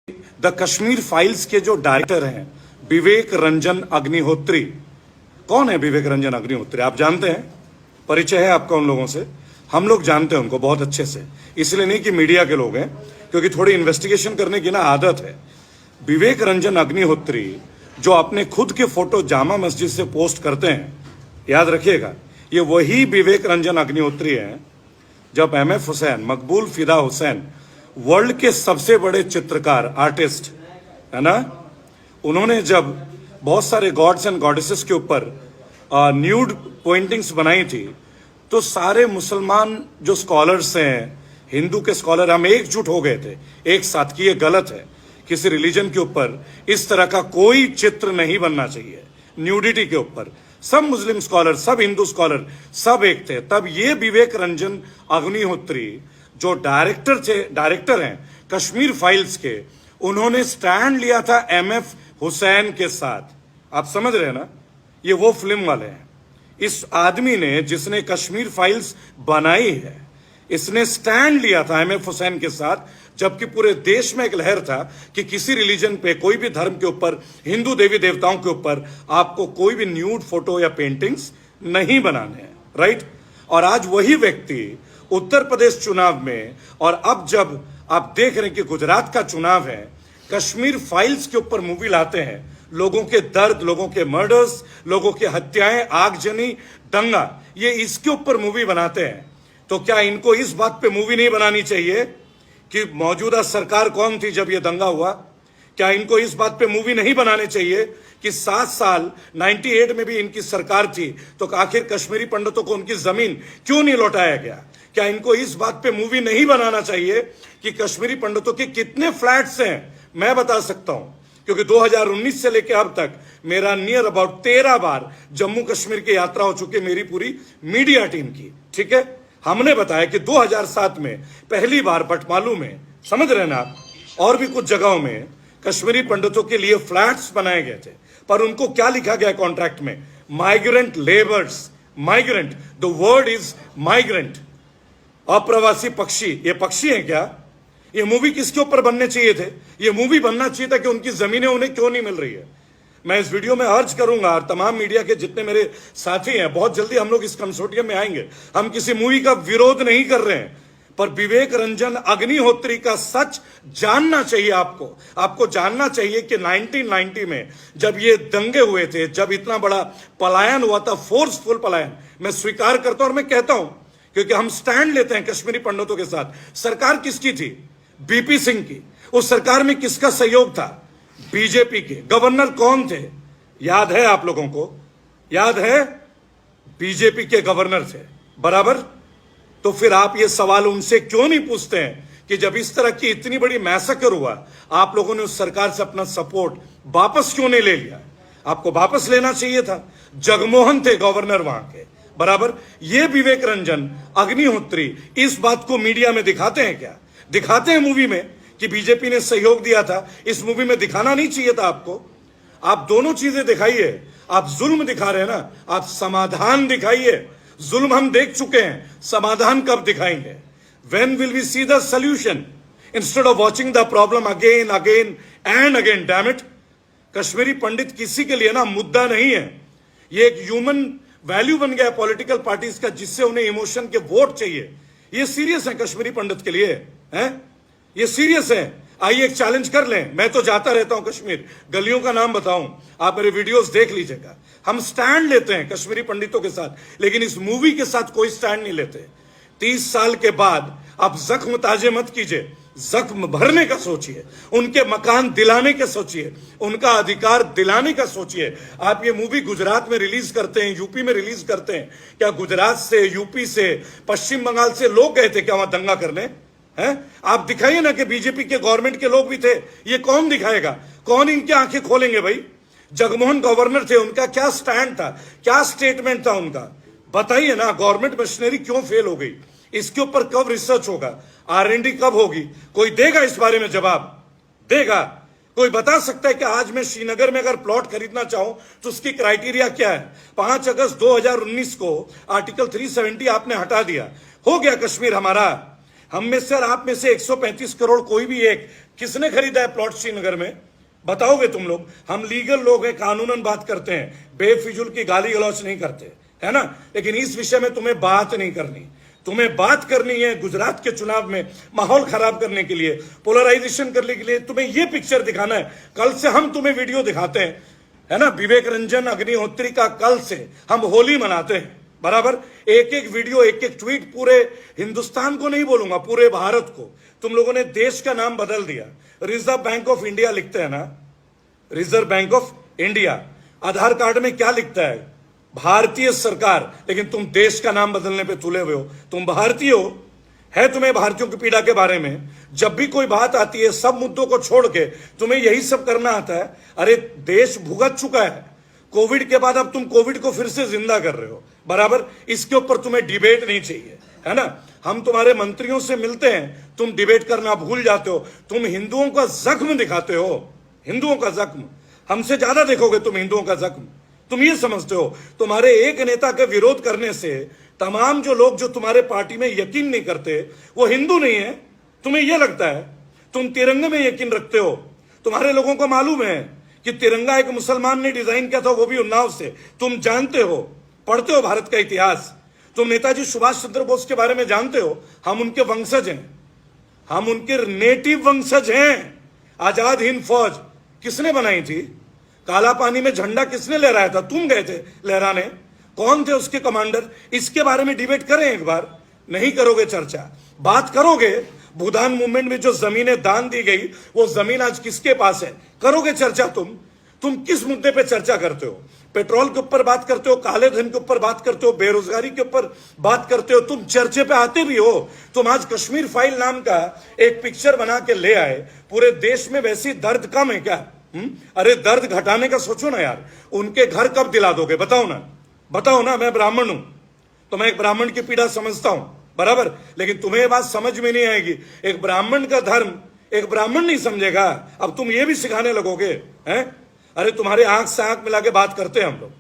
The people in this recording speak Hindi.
द कश्मीर फाइल्स के जो डायरेक्टर हैं विवेक रंजन अग्निहोत्री। कौन है विवेक रंजन अग्निहोत्री? आप जानते हैं? परिचय है आपका उन लोगों से? हम लोग जानते हैं उनको बहुत अच्छे से, इसलिए नहीं कि मीडिया के लोग हैं, क्योंकि थोड़ी इन्वेस्टिगेशन करने की ना आदत है। विवेक रंजन अग्निहोत्री जो अपने खुद के फोटो जामा मस्जिद से पोस्ट करते हैं, याद रखिएगा, ये वही विवेक रंजन अग्निहोत्री हैं जब एमएफ हुसैन, मकबूल फिदा हुसैन, वर्ल्ड के सबसे बड़े चित्रकार, आर्टिस्ट है ना, उन्होंने जब बहुत सारे गॉड्स एंड गॉडेसेस के ऊपर न्यूड पेंटिंग्स बनाई थी, तो सारे मुसलमान जो स्कॉलर्स हैं, हिंदू के स्कॉलर, हम एकजुट हो गए थे एक साथ कि ये गलत है, किसी रिलीजन के ऊपर इस तरह का कोई चित्र नहीं बनना चाहिए, न्यूडिटी के ऊपर। सब मुस्लिम स्कॉलर, सब हिंदू स्कॉलर, सब एक थे। तब ये विवेक रंजन अग्निहोत्री जो डायरेक्टर हैं कश्मीर फाइल्स के, उन्होंने स्टैंड लिया था एमएफ हुसैन के साथ। आप समझ रहे हैं ना, ये वो फिल्म वाले हैं। इस आदमी ने, जिसने कश्मीर फाइल्स बनाई है, इसने स्टैंड लिया था एमएफ हुसैन के साथ, जबकि पूरे देश में एक लहर था कि किसी रिलीजन पे, कोई भी धर्म के ऊपर, हिंदू देवी देवताओं के ऊपर आपको कोई भी न्यूड फोटो या पेंटिंग्स नहीं बनाने हैं, राइट। और आज वही व्यक्ति उत्तर प्रदेश चुनाव में, और अब जब आप देख रहे हैं कि गुजरात का चुनाव है, कश्मीर फाइल्स के ऊपर मूवी लाते हैं, लोगों के दर्द, लोगों के मर्डर्स, लोगों की हत्याएं, आगजनी, दंगा, ये इसके ऊपर मूवी बनाते हैं। तो क्या इनको इस बात पे मूवी नहीं बनानी चाहिए कि मौजूदा सरकार कौन थी जब ये दंगा हुआ? क्या इनको इस बात पे मूवी नहीं बनाने चाहिए कि 7 साल 98 में भी इनकी सरकार थी, तो आखिर कश्मीरी पंडितों को उनकी जमीन क्यों नहीं लौटाया गया? क्या इनको इस बात पे मूवी नहीं बनाना चाहिए कि कश्मीरी पंडितों के कितने फ्लैट्स हैं? मैं बता सकता हूं, क्योंकि 2019 से लेकर अब तक मेरा नियर अबाउट 13 बार जम्मू कश्मीर की यात्रा हो चुकी है, मेरी पूरी मीडिया टीम की, ठीक है। हमने बताया कि 2007 में पहली बार बटमालू में, समझ रहे ना आप, और भी कुछ जगहों में कश्मीरी पंडितों के लिए फ्लैट्स बनाए गए थे, पर उनको क्या लिखा गया कॉन्ट्रैक्ट में? Migrant labours. Migrant, the word is migrant, अप्रवासी पक्षी। ये पक्षी हैं क्या? ये मूवी किसके ऊपर बनने चाहिए थे? ये मूवी बनना चाहिए था कि उनकी जमीनें उन्हें क्यों नहीं मिल रही है। मैं इस वीडियो में अर्ज करूंगा, और तमाम मीडिया के जितने मेरे साथी हैं, बहुत जल्दी हम लोग इस कंसोर्टियम में आएंगे। हम किसी मूवी का विरोध नहीं कर रहे हैं, पर विवेक रंजन अग्निहोत्री का सच जानना चाहिए आपको। आपको जानना चाहिए कि 1990 में जब ये दंगे हुए थे, जब इतना बड़ा पलायन हुआ था, फोर्सफुल पलायन, मैं स्वीकार करता हूं और मैं कहता हूं, क्योंकि हम स्टैंड लेते हैं कश्मीरी पंडितों के साथ। सरकार किसकी थी? बीपी सिंह की। उस सरकार में किसका सहयोग था? बीजेपी के। गवर्नर कौन थे? याद है आप लोगों को? याद है? बीजेपी के गवर्नर थे, बराबर। तो फिर आप ये सवाल उनसे क्यों नहीं पूछते हैं कि जब इस तरह की इतनी बड़ी मैसेकर हुआ, आप लोगों ने उस सरकार से अपना सपोर्ट वापस क्यों नहीं ले लिया? आपको वापस लेना चाहिए था। जगमोहन थे गवर्नर वहां के, बराबर। ये विवेक रंजन अग्निहोत्री इस बात को मीडिया में दिखाते हैं क्या? दिखाते हैं मूवी में कि बीजेपी ने सहयोग दिया था। इस मूवी में दिखाना नहीं चाहिए था आपको। आप दोनों चीजें दिखाइए। आप जुल्म दिखा रहे हैं ना, आप समाधान दिखाइए। जुल्म हम देख चुके हैं, समाधान कब दिखाएंगे? When will we see the solution instead of watching the problem again and again? Damn it! Kashmiri पंडित किसी के लिए ना मुद्दा नहीं है। ये एक ह्यूमन वैल्यू बन गया पॉलिटिकल पार्टीज का, जिससे उन्हें इमोशन के वोट चाहिए। ये सीरियस है कश्मीरी पंडित के लिए, हैं? ये सीरियस है। आइए एक चैलेंज कर लें। मैं तो जाता रहता हूं कश्मीर, गलियों का नाम बताऊं, आप मेरे वीडियोस देख लीजिएगा। हम स्टैंड लेते हैं कश्मीरी पंडितों के साथ, लेकिन इस मूवी के साथ कोई स्टैंड नहीं लेते। 30 साल के बाद आप जख्म ताजे मत कीजिए, जख्म भरने का सोचिए, उनके मकान दिलाने का सोचिए, उनका अधिकार दिलाने का सोचिए। आप ये मूवी गुजरात में रिलीज करते हैं, यूपी में रिलीज करते हैं, क्या गुजरात से, यूपी से, पश्चिम बंगाल से लोग गए थे क्या वहां दंगा करने? हैं? आप दिखाइए ना कि बीजेपी के गवर्नमेंट के लोग भी थे। ये कौन दिखाएगा? कौन इनकी आंखें खोलेंगे भाई? जगमोहन गवर्नर थे, उनका क्या स्टैंड था, क्या स्टेटमेंट था उनका? बताइए ना। गवर्नमेंट मशीनरी क्यों फेल हो गई? इसके ऊपर कब रिसर्च होगा? R&D कब होगी? कोई देगा इस बारे में जवाब? देगा? कोई बता सकता है कि आज मैं श्रीनगर में अगर प्लॉट खरीदना चाहूं तो उसकी क्राइटेरिया क्या है? 5 अगस्त 2019 को आर्टिकल 370 आपने हटा दिया, हो गया कश्मीर हमारा। हम में से और आप में से 135 करोड़ कोई भी एक किसने खरीदा है प्लॉट श्रीनगर में? बताओगे तुम लोग? हम लीगल लोग हैं, कानूनन बात करते हैं, बेफिजूल की गाली गलौच नहीं करते, है ना? लेकिन इस विषय में तुम्हें बात नहीं करनी। तुम्हें बात करनी है गुजरात के चुनाव में माहौल खराब करने के लिए, पोलराइजेशन करने के लिए। तुम्हें यह पिक्चर दिखाना है। कल से हम तुम्हें वीडियो दिखाते हैं, है ना? विवेक रंजन अग्निहोत्री का कल से हम होली मनाते हैं, बराबर। एक एक वीडियो, एक एक ट्वीट, पूरे हिंदुस्तान को नहीं बोलूंगा, पूरे भारत को। तुम लोगों ने देश का नाम बदल दिया। रिजर्व बैंक ऑफ इंडिया लिखते हैं ना, reserve bank of India. Aadhaar card में क्या लिखता है? भारतीय सरकार। लेकिन तुम देश का नाम बदलने पे तुले हुए हो। तुम भारतीय हो, है तुम्हें भारतीयों की पीड़ा के बारे में? जब भी कोई बात आती है, सब मुद्दों को छोड़ के तुम्हें यही सब करना आता है। अरे देश भुगत चुका है कोविड के बाद, अब तुम कोविड को फिर से जिंदा कर रहे हो, बराबर। इसके ऊपर तुम्हें डिबेट नहीं चाहिए, है ना? हम तुम्हारे मंत्रियों से मिलते हैं, तुम डिबेट करना भूल जाते हो। तुम हिंदुओं का जख्म दिखाते हो, हिंदुओं का जख्म। हमसे ज्यादा देखोगे तुम हिंदुओं का जख्म। तुम ये समझते हो तुम्हारे एक नेता के विरोध करने से तमाम जो लोग जो तुम्हारे पार्टी में यकीन नहीं करते वो हिंदू नहीं है? तुम्हें यह लगता है? तुम तिरंगे में यकीन रखते हो। तुम्हारे लोगों को मालूम है कि तिरंगा एक मुसलमान ने डिजाइन किया था, वो भी उन्नाव से। तुम जानते हो, पढ़ते हो भारत का इतिहास। तुम नेताजी सुभाष चंद्र बोस के बारे में जानते हो। हम उनके वंशज हैं, हम उनके नेटिव वंशज हैं। आजाद हिंद फौज किसने बनाई थी? काला पानी में झंडा किसने लहराया था? तुम गए थे लहराने। कौन थे उसके कमांडर? इसके बारे में डिबेट करें एक बार। नहीं करोगे चर्चा, बात करोगे? भूदान मूवमेंट में जो जमीनें दान दी गई, वो जमीन आज किसके पास है? करोगे चर्चा तुम किस मुद्दे पे चर्चा करते हो? पेट्रोल के ऊपर बात करते हो, काले धन के ऊपर बात करते हो, बेरोजगारी के ऊपर बात करते हो। तुम चर्चे पे आते भी हो। तुम आज कश्मीर फाइल नाम का एक पिक्चर बना के ले आए। पूरे देश में वैसी दर्द कम है क्या? अरे दर्द घटाने का सोचो ना यार। उनके घर कब दिला दोगे? बताओ ना, बताओ ना। मैं ब्राह्मण हूं तो मैं एक ब्राह्मण की पीड़ा समझता हूं, बराबर। लेकिन तुम्हें ये बात समझ में नहीं आएगी। एक ब्राह्मण का धर्म एक ब्राह्मण नहीं समझेगा। अब तुम ये भी सिखाने लगोगे, हैं? अरे तुम्हारे आंख से आंख मिला के बात करते हैं हम लोग।